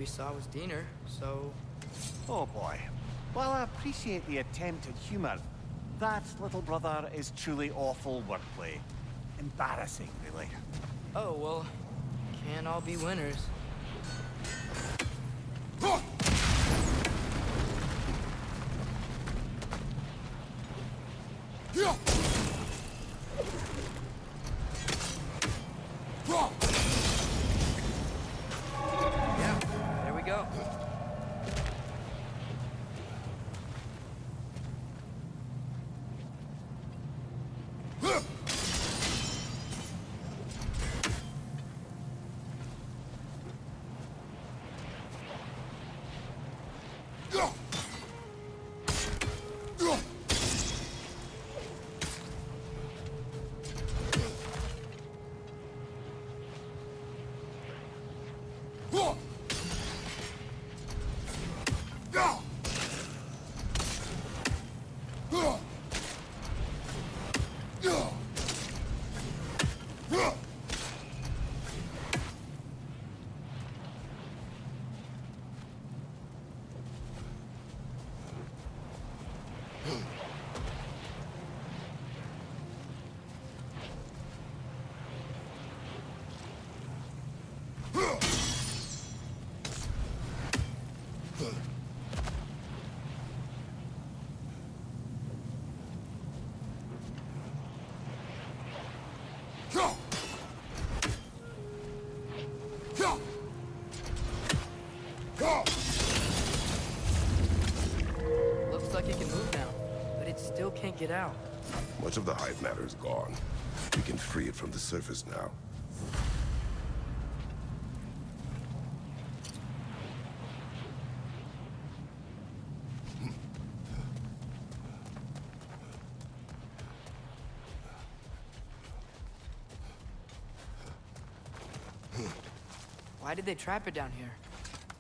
we saw was Diener, so... Oh boy. While I appreciate the attempt at humor, that, little brother, is truly awful wordplay. Embarrassing, really. Oh, well, can't all be winners. Yeah, there we go. Looks like it can move now, but it still can't get out. Much of the hive matter is gone. We can free it from the surface now. Why did they trap it down here?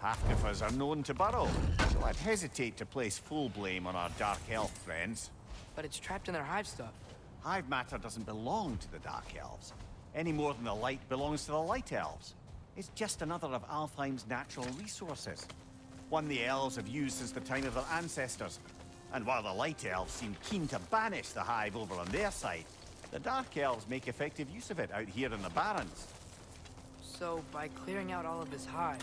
Half-Gufas are known to burrow, so I'd hesitate to place full blame on our Dark Elf friends. But it's trapped in their hive stuff. Hive matter doesn't belong to the Dark Elves, any more than the light belongs to the Light Elves. It's just another of Alfheim's natural resources. One the Elves have used since the time of their ancestors. And while the Light Elves seem keen to banish the hive over on their side, the Dark Elves make effective use of it out here in the Barrens. So, by clearing out all of his hive...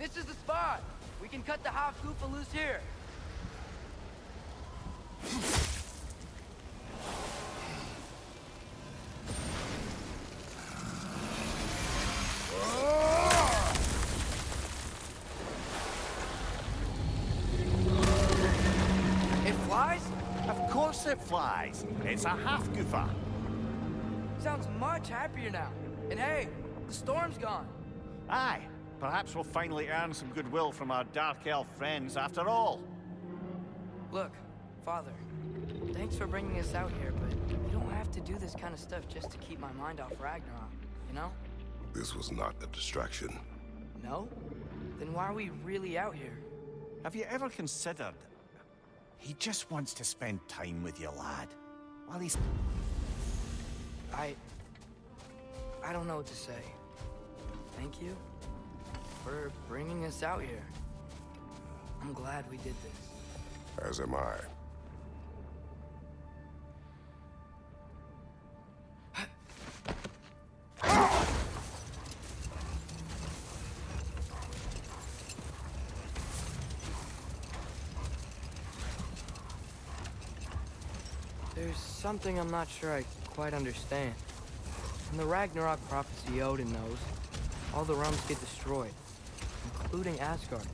This is the spot! We can cut the Half-Goofa loose here! It flies? Of course it flies. It's a Half-Goofa. sounds much happier now. And hey, the storm's gone. Aye, perhaps we'll finally earn some goodwill from our Dark Elf friends after all. Look, Father, thanks for bringing us out here, but you don't have to do this kind of stuff just to keep my mind off Ragnarok, you know? This was not a distraction. No? Then why are we really out here? Have you ever considered... He just wants to spend time with you, lad. While he's... I don't know what to say. Thank you for bringing us out here. I'm glad we did this. As am I. There's something I'm not sure I quite understand. In the Ragnarok prophecy Odin knows, all the realms get destroyed, including Asgard.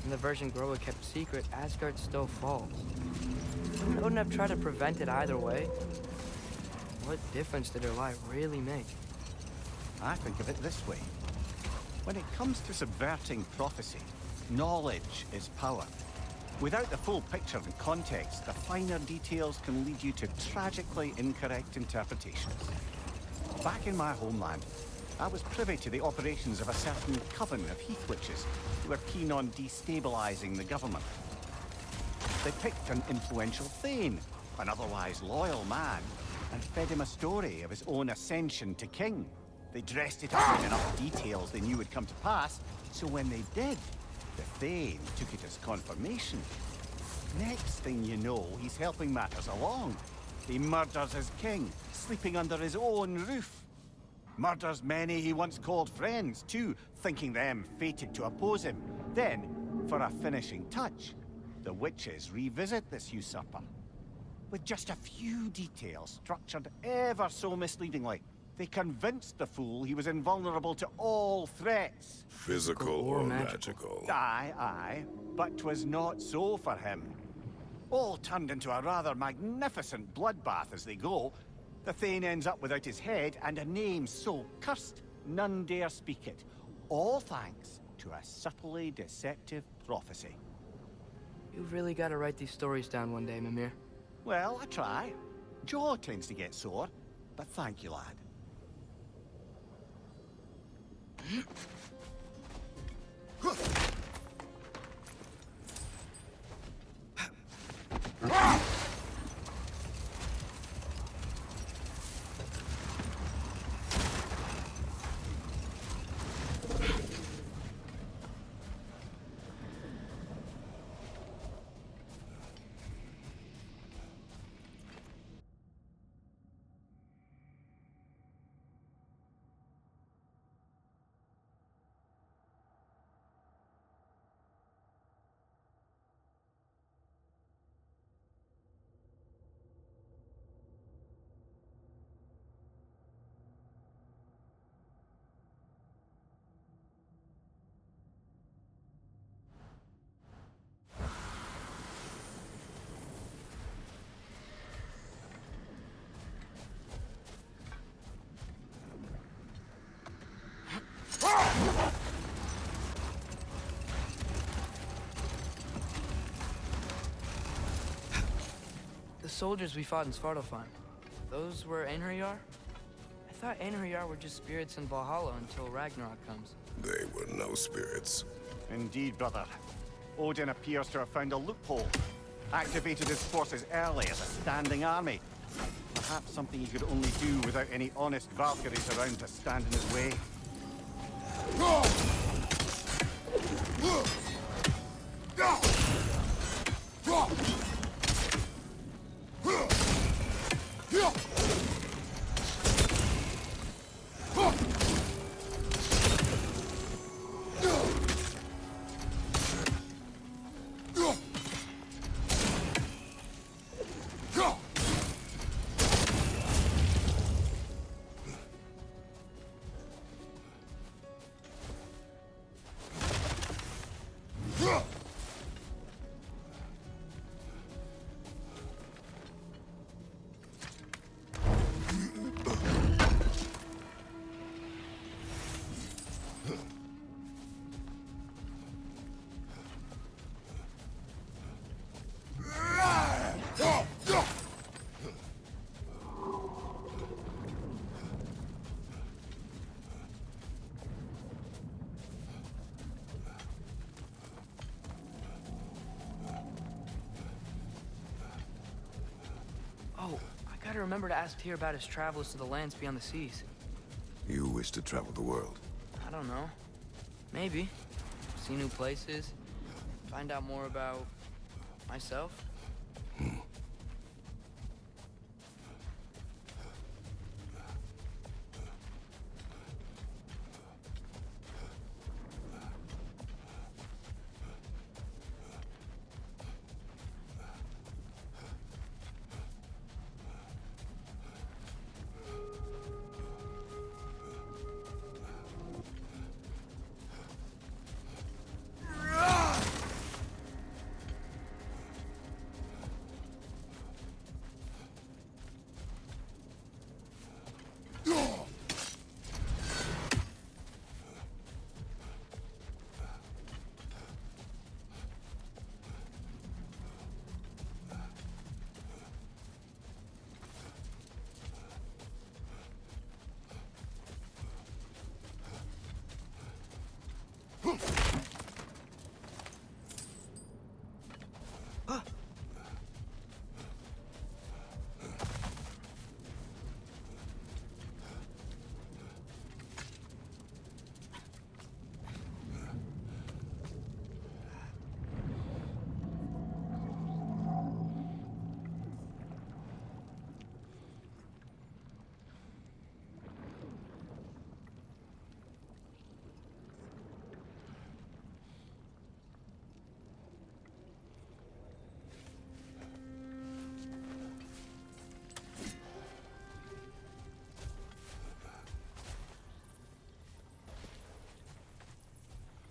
In the version Groa kept secret, Asgard still falls. Would Odin have tried to prevent it either way? What difference did her lie really make? I think of it this way. When it comes to subverting prophecy, knowledge is power. Without the full picture and context, the finer details can lead you to tragically incorrect interpretations. Back in my homeland, I was privy to the operations of a certain coven of heath witches who were keen on destabilizing the government. They picked an influential Thane, an otherwise loyal man, and fed him a story of his own ascension to king. They dressed it up in enough details they knew would come to pass, so when they did, the Thane took it as confirmation. Next thing you know, he's helping matters along. He murders his king, sleeping under his own roof. Murders many he once called friends, too, thinking them fated to oppose him. Then, for a finishing touch, the witches revisit this usurper. With just a few details structured ever so misleadingly, they convinced the fool he was invulnerable to all threats. Physical or magical? Aye, but 'twas not so for him. All turned into a rather magnificent bloodbath as they go. The Thane ends up without his head and a name so cursed none dare speak it. All thanks to a subtly deceptive prophecy. You've really got to write these stories down one day, Mimir. Well, I try. Jaw tends to get sore, but thank you, lad. The soldiers we fought in Svartalfheim, those were Einherjar? I thought Einherjar were just spirits in Valhalla until Ragnarok comes. They were no spirits. Indeed, brother. Odin appears to have found a loophole. Activated his forces early as a standing army. Perhaps something he could only do without any honest Valkyries around to stand in his way. Oh, I gotta remember to ask Tyr about his travels to the lands beyond the seas. You wish to travel the world? I don't know. Maybe. See new places. Find out more about... myself.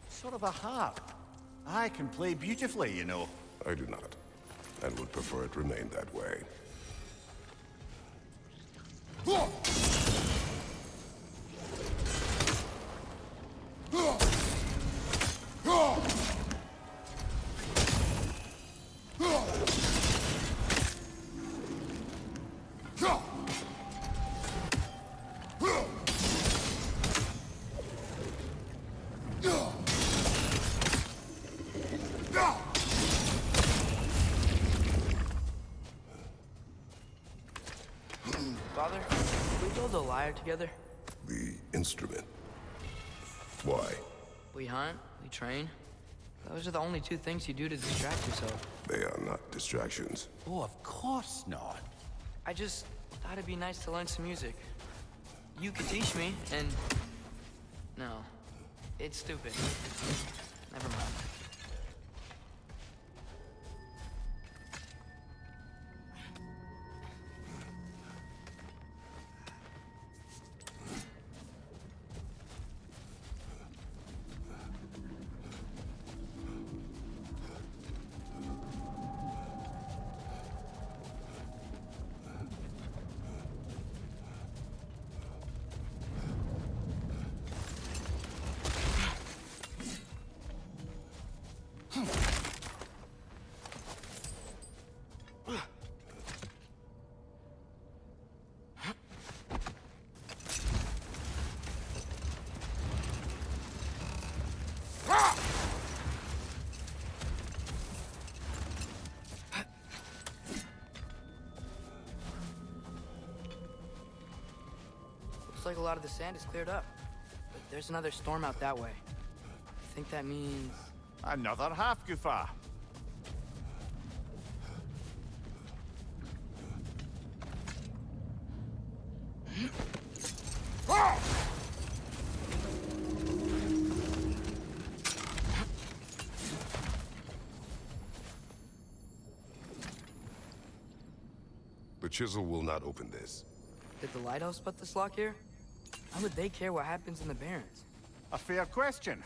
Sort of a harp. I can play beautifully, you know. I do not, and would prefer it remain that way. Father, did we build a lyre together? The instrument. Why? We hunt, we train. Those are the only two things you do to distract yourself. They are not distractions. Oh, of course not. I just thought it'd be nice to learn some music. You could teach me, and... No. It's stupid. Never mind. Looks like a lot of the sand is cleared up. But there's another storm out that way. I think that means... Another half goofa. The chisel will not open this. Did the lighthouse put this lock here? Why would they care what happens in the Barrens? A fair question.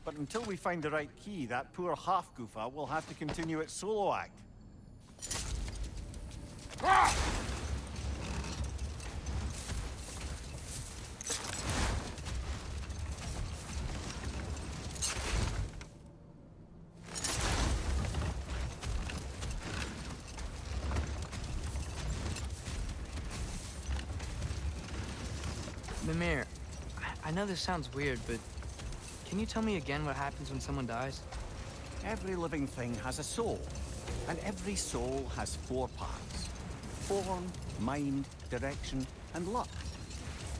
But until we find the right key, that poor half goofa will have to continue its solo act. Mimir, I know this sounds weird, but can you tell me again what happens when someone dies? Every living thing has a soul, and every soul has 4 parts. form, mind, direction, and luck.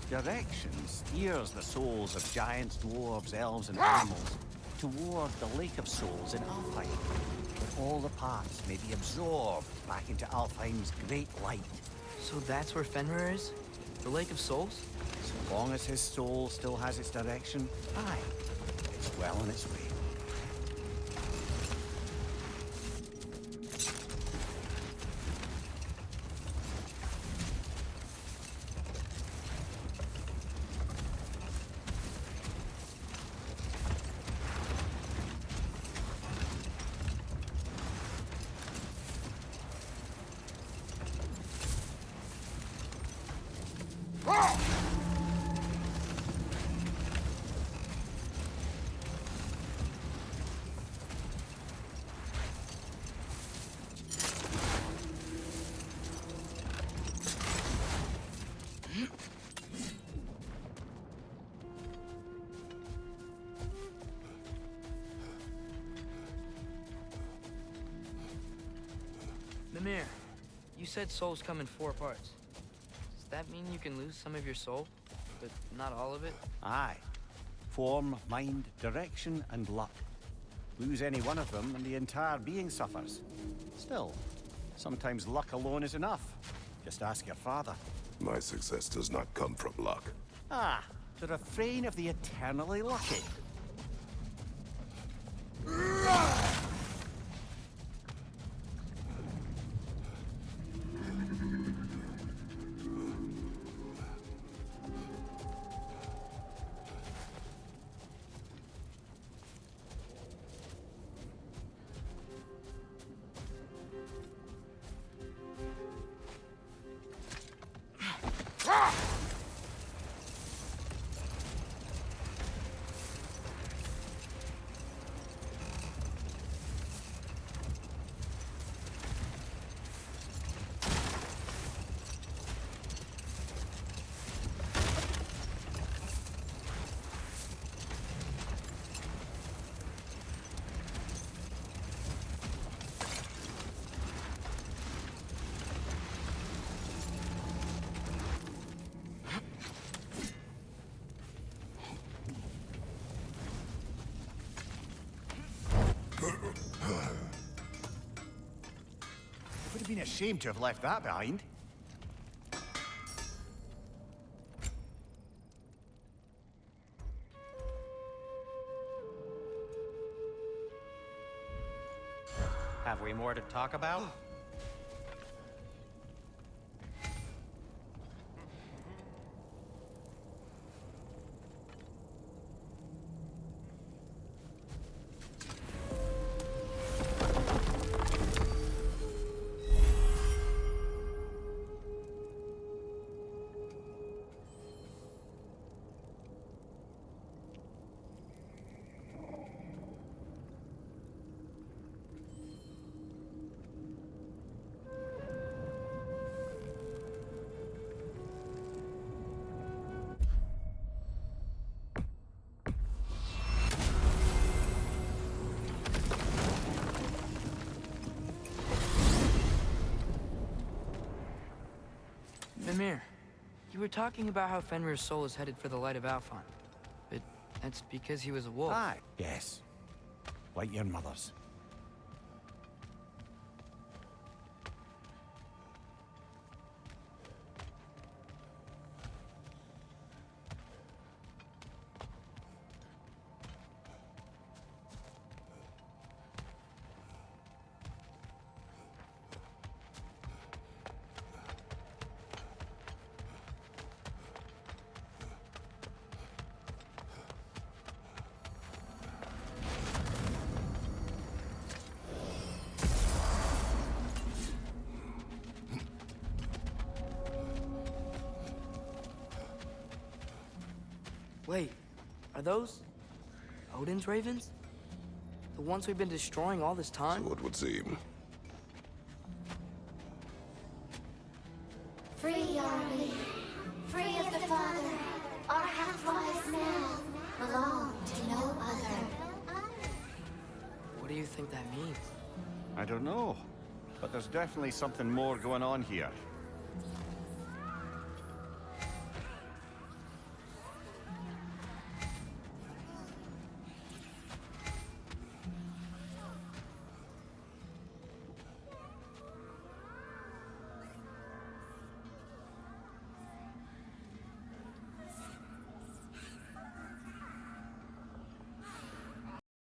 Direction steers the souls of giants, dwarves, elves, and animals toward the Lake of Souls in Alfheim, where all the paths may be absorbed back into Alfheim's great light. So that's where Fenrir is? The Lake of Souls? So long as his soul still has its direction, aye, it's well on its way. Mimir, you said souls come in 4 parts. Does that mean you can lose some of your soul, but not all of it? Aye. Form, mind, direction, and luck. Lose any one of them and the entire being suffers. Still, sometimes luck alone is enough. Just ask your father. My success does not come from luck. Ah, the refrain of the eternally lucky. Would have been a shame to have left that behind. Have we more to talk about? Mimir, you were talking about how Fenrir's soul is headed for the light of Alfheim. But that's because he was a wolf. Aye. Yes. Like your mother's. Wait, are those Odin's ravens? The ones we've been destroying all this time? So it would seem. Free are we, free of the Father. Our half-wise man belong to no other. What do you think that means? I don't know. But there's definitely something more going on here.